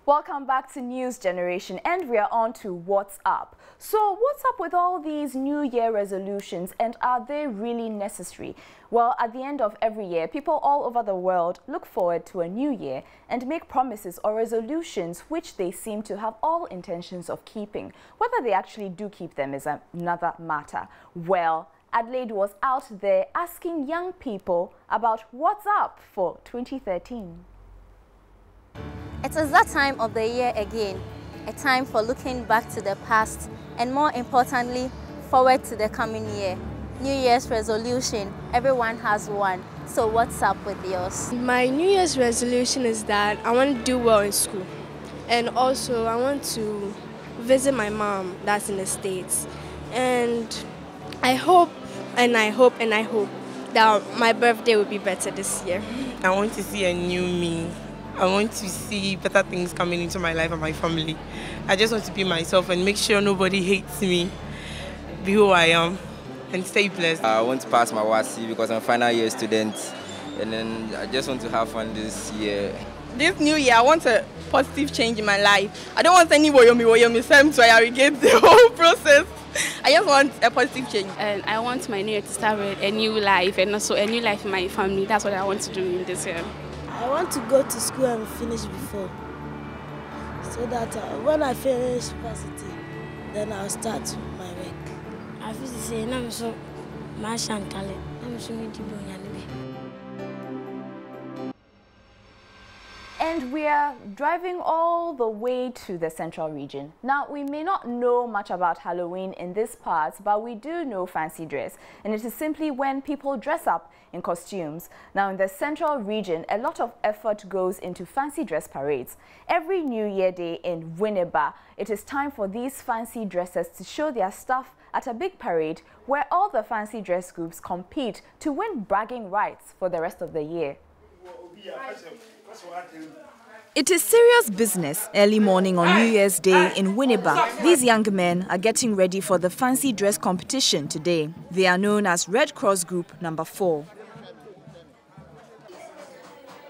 Welcome back to News Generation, and we are on to What's Up. So what's up with all these New Year resolutions, and are they really necessary? Well, at the end of every year, people all over the world look forward to a new year and make promises or resolutions which they seem to have all intentions of keeping. Whether they actually do keep them is another matter. Well, Adelaide was out there asking young people about what's up for 2013. It is that time of the year again, a time for looking back to the past and more importantly, forward to the coming year. New Year's resolution, everyone has one. So what's up with yours? My New Year's resolution is that I want to do well in school. And also I want to visit my mom that's in the States. And I hope that my birthday will be better this year. I want to see a new me. I want to see better things coming into my life and my family. I just want to be myself and make sure nobody hates me, be who I am, and stay blessed. I want to pass my WASSCE because I'm a final year student, and then I just want to have fun this year. This new year, I want a positive change in my life. I don't want any woyomi same to irrigate the whole process. I just want a positive change. And I want my new year to start with a new life and also a new life in my family. That's what I want to do in this year. I want to go to school and finish before, so that when I finish university, then I'll start my work. I feel the same. I'm so much and talent. I'm so many. And we are driving all the way to the central region. Now, we may not know much about Halloween in this part, but we do know fancy dress. And it is simply when people dress up in costumes. Now, in the central region, a lot of effort goes into fancy dress parades. Every New Year Day in Winneba, it is time for these fancy dressers to show their stuff at a big parade where all the fancy dress groups compete to win bragging rights for the rest of the year. It is serious business early morning on New Year's Day in Winneba. These young men are getting ready for the fancy dress competition today. They are known as Red Cross Group Number 4.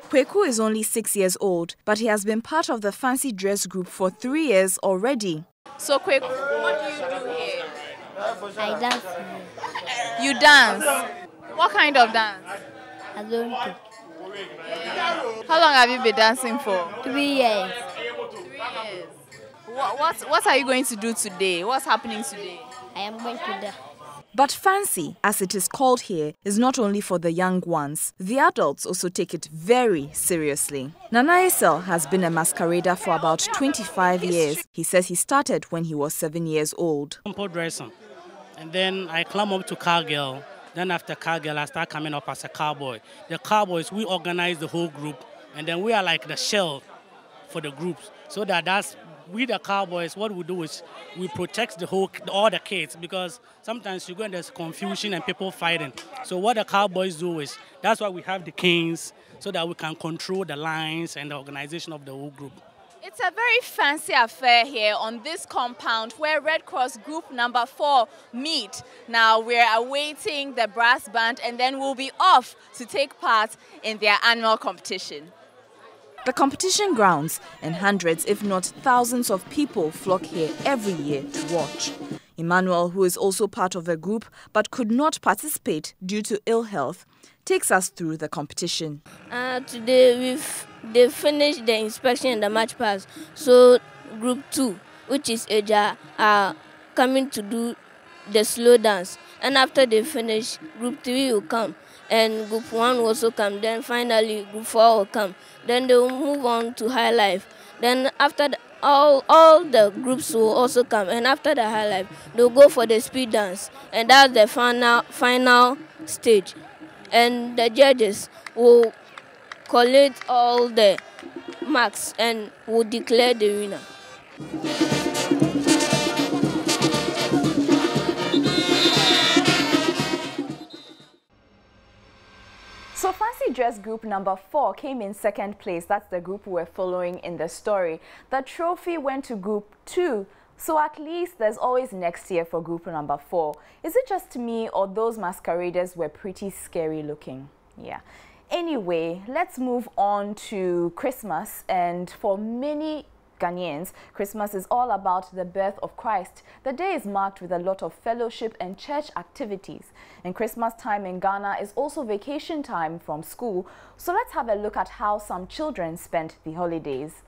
Kweku is only 6 years old, but he has been part of the fancy dress group for 3 years already. So Kweku, what do you do here? I dance. You dance? What kind of dance? I don't know. How long have you been dancing for? 3 years. 3 years. What are you going to do today? What's happening today? I am going to dance. But fancy, as it is called here, is not only for the young ones. The adults also take it very seriously. Nana Esel has been a masquerader for about 25 years. He says he started when he was 7 years old. Simple dressing. And then I climb up to cowgirl. Then after cowgirl, I start coming up as a cowboy. The cowboys, we organize the whole group. And then we are like the shell for the groups. So that's we the cowboys, what we do is we protect all the kids, because sometimes you go and there's confusion and people fighting. So what the cowboys do is, that's why we have the kings, so that we can control the lines and the organization of the whole group. It's a very fancy affair here on this compound where Red Cross Group Number 4 meet. Now we're awaiting the brass band and then we'll be off to take part in their annual competition. The competition grounds and hundreds, if not thousands of people flock here every year to watch. Emmanuel, who is also part of the group but could not participate due to ill health, takes us through the competition. Today they finished the inspection and the match pass. So group 2, which is Eja, are coming to do the slow dance. And after they finish, group 3 will come. And group 1 will also come. Then finally group 4 will come. Then they will move on to high life. Then after all the groups will also come. And after the high life, they'll go for the speed dance. And that's the final stage. And the judges will collate all the marks and will declare the winner. So Fancy Dress Group Number 4 came in second place. That's the group we're following in the story. The trophy went to Group 2. So at least there's always next year for Group Number 4. Is it just me or those masqueraders were pretty scary looking? Yeah. Anyway, let's move on to Christmas. And for many Ghanaians, Christmas is all about the birth of Christ. The day is marked with a lot of fellowship and church activities. And Christmas time in Ghana is also vacation time from school. So let's have a look at how some children spent the holidays.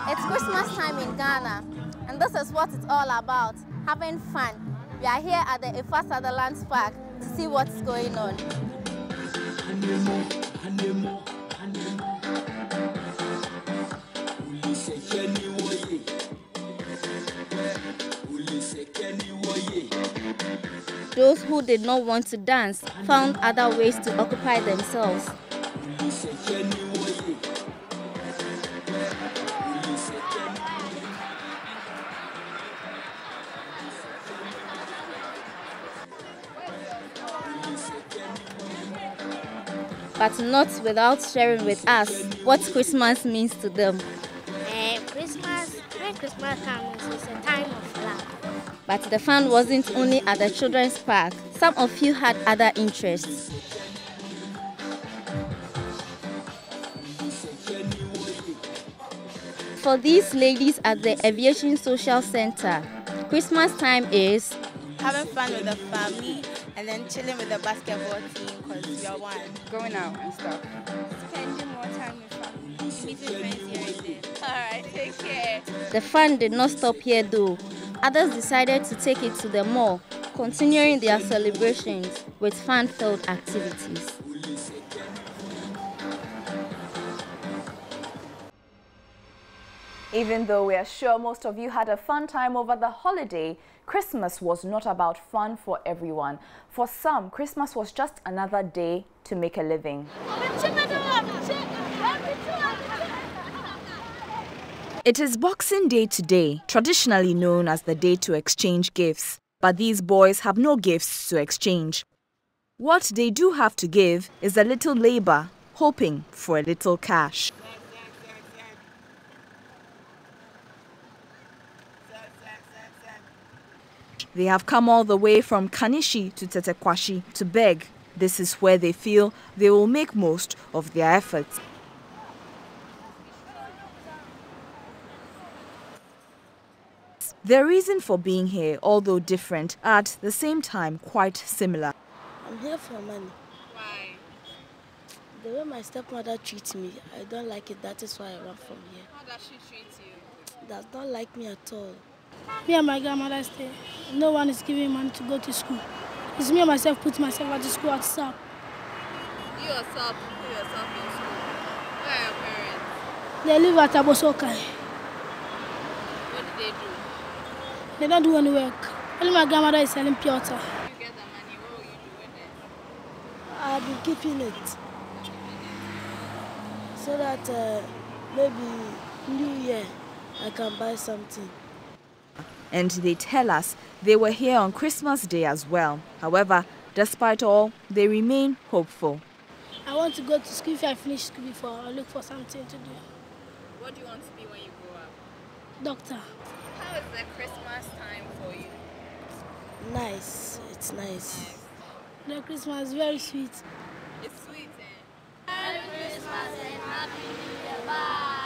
It's Christmas time in Ghana, and this is what it's all about, having fun. We are here at the Ifa Sutherland Park to see what's going on. Those who did not want to dance found other ways to occupy themselves. But not without sharing with us what Christmas means to them. When Christmas comes, it's a time of love. But the fun wasn't only at the children's park. Some of you had other interests. For these ladies at the Aviation Social Center, Christmas time is having fun with the family and then chilling with the basketball team because we are one. Going out and stuff. Spending more time with family. Meeting friends here and there. Alright, take care. The fun did not stop here though. Others decided to take it to the mall, continuing their celebrations with fun-filled activities. Even though we are sure most of you had a fun time over the holiday, Christmas was not about fun for everyone. For some, Christmas was just another day to make a living. It is Boxing Day today, traditionally known as the day to exchange gifts. But these boys have no gifts to exchange. What they do have to give is a little labor, hoping for a little cash. They have come all the way from Kanishi to Tetekwashi to beg. This is where they feel they will make most of their efforts. Their reason for being here, although different, are at the same time quite similar. I'm here for money. Why? The way my stepmother treats me, I don't like it. That is why I run from here. How does she treat you? Does not like me at all. Me and my grandmother stay. No one is giving money to go to school. It's me and myself putting myself at the school at SAP. You yourself put yourself in school. Where are your parents? They live at Abosokai. What do they do? They don't do any work. Only my grandmother is selling pure water. You get the money, what will you do with it? I'll be keeping it. So that maybe New Year I can buy something. And they tell us they were here on Christmas Day as well. However, despite all, they remain hopeful. I want to go to school. If I finish school before, I'll look for something to do. What do you want to be when you grow up? Doctor. How is the Christmas time for you? Nice. It's nice. The Christmas is very sweet. It's sweet, eh? Merry Christmas and Happy New Year. Bye.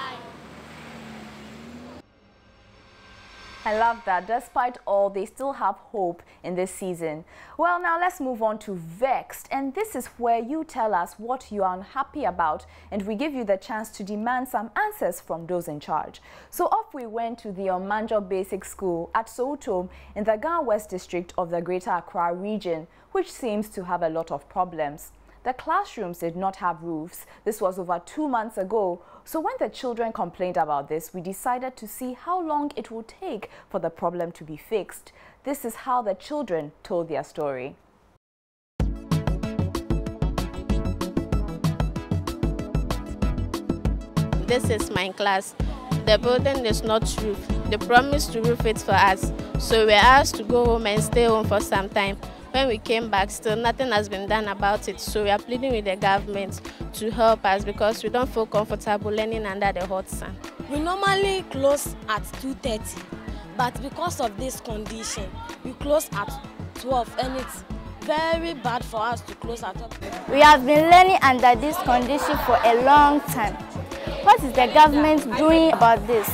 I love that. Despite all, they still have hope in this season. Well, now let's move on to Vexed. And this is where you tell us what you are unhappy about, and we give you the chance to demand some answers from those in charge. So off we went to the Omanjo Basic School at Soutom in the Ga West district of the Greater Accra region, which seems to have a lot of problems. The classrooms did not have roofs. This was over 2 months ago. So when the children complained about this, we decided to see how long it would take for the problem to be fixed. This is how the children told their story. This is my class. The building is not roofed. They promised to roof it for us. So we were asked to go home and stay home for some time. When we came back, still nothing has been done about it. So we are pleading with the government to help us because we don't feel comfortable learning under the hot sun. We normally close at 2:30, but because of this condition, we close at 12, and it's very bad for us to close at 12. We have been learning under this condition for a long time. What is the government doing about this?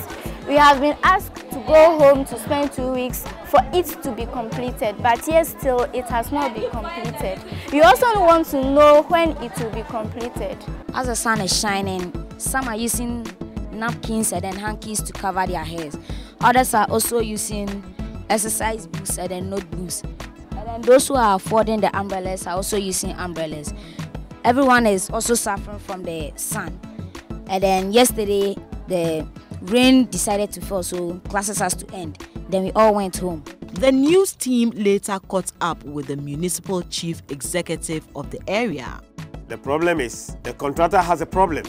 We have been asked to go home to spend 2 weeks for it to be completed, but yet still it has not been completed. We also want to know when it will be completed. As the sun is shining, some are using napkins and then hankies to cover their hairs. Others are also using exercise boots and then notebooks. And then those who are affording the umbrellas are also using umbrellas. Everyone is also suffering from the sun. And then yesterday, the rain decided to fall, so classes has to end. Then we all went home. The news team later caught up with the municipal chief executive of the area. The problem is the contractor has a problem.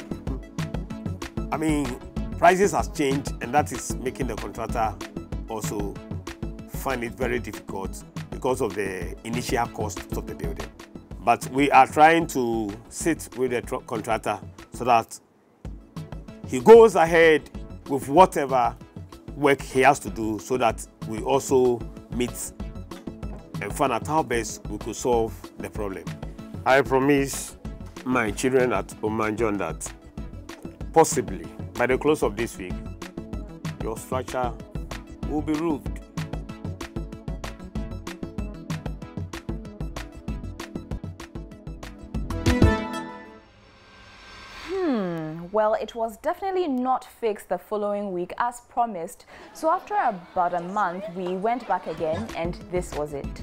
I mean, prices has changed, and that is making the contractor also find it very difficult because of the initial cost of the building. But we are trying to sit with the contractor so that he goes ahead with whatever work he has to do, so that we also meet and find out how best we could solve the problem. I promise my children at Omanjon that possibly by the close of this week, your structure will be roofed. Well, it was definitely not fixed the following week as promised. So after about a month, we went back again and this was it.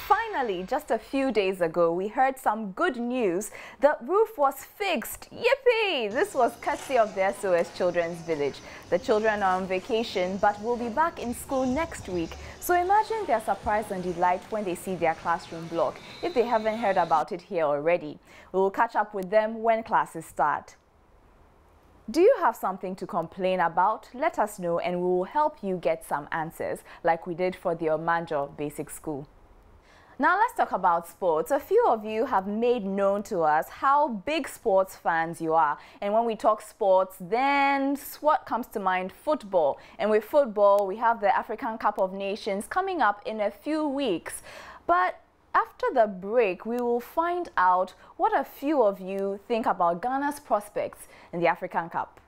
Finally, just a few days ago, we heard some good news. The roof was fixed. Yippee! This was courtesy of the SOS Children's Village. The children are on vacation but will be back in school next week. So imagine their surprise and delight when they see their classroom block, if they haven't heard about it here already. We will catch up with them when classes start. Do you have something to complain about? Let us know and we will help you get some answers, like we did for the Omanjo Basic School. Now let's talk about sports. A few of you have made known to us how big sports fans you are. And when we talk sports, then what comes to mind? Football. And with football, we have the African Cup of Nations coming up in a few weeks. But after the break, we will find out what a few of you think about Ghana's prospects in the African Cup.